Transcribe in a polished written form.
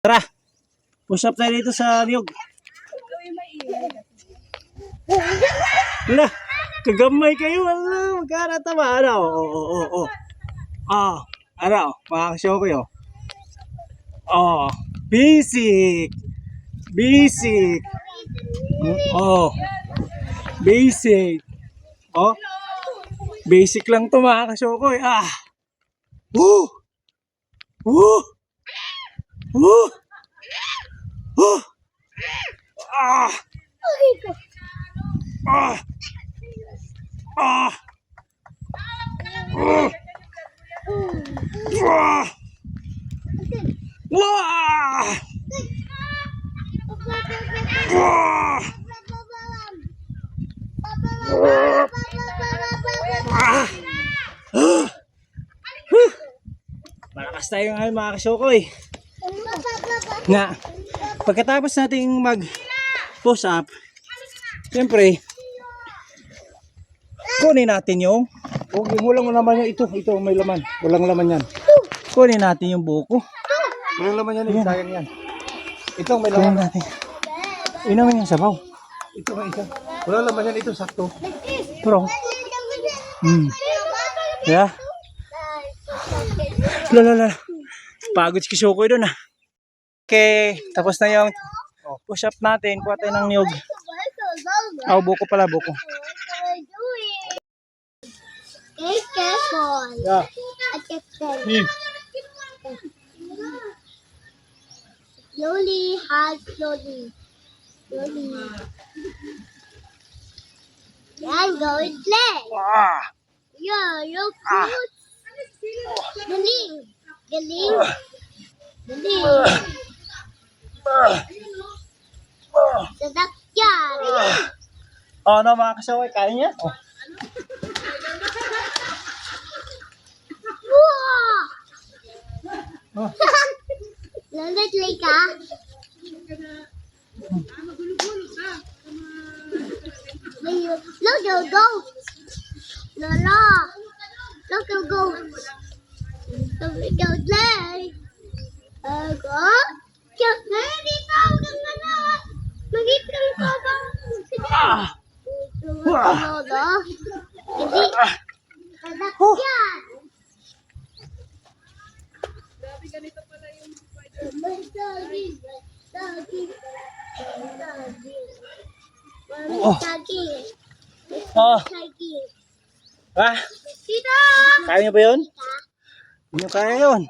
Tara, push up tayo dito sa niyog. Wala, kagamay kayo. Wala, magkaratama. Ano? Ano? Makakashow ko yun. Basic. Basic. Basic. Basic lang to makakashow ko eh. Woo! Woo! Woo! Woo! Ah! Ah! Ah! Wah! Wah! Wah! Malakas tayo ngayon mga kasyokoy. Nga, pagkatapos nating mag push up, siyempre kunin natin yung walang laman yan. Ito may laman, walang laman yan. Kunin natin yung buko. Walang laman yan, sayang yan. Ito may laman natin. Inamin yung sabaw. Ito nga isa, walang laman yan. Ito sakto pero yeah. Lala, pagod si Kishokoy doon ah. Okay, tapos na yung push up natin. Kuha tayo ng niyog. Buko pala, buko. Okay, careful. Yeah. Slowly, hard, slowly. And go and play. Yeah, you're good. Galing. Sadak yan. Ano mga kasaway, kaya niya? Lalatlay ka? Look, go. Lala. Look, go. Go play. Go. Dito ako ng ano. Magitang ka ba? Hindi. Sadak yan. Ganito pala yung Kaya niyo ba yun? Hindi niyo kaya yun.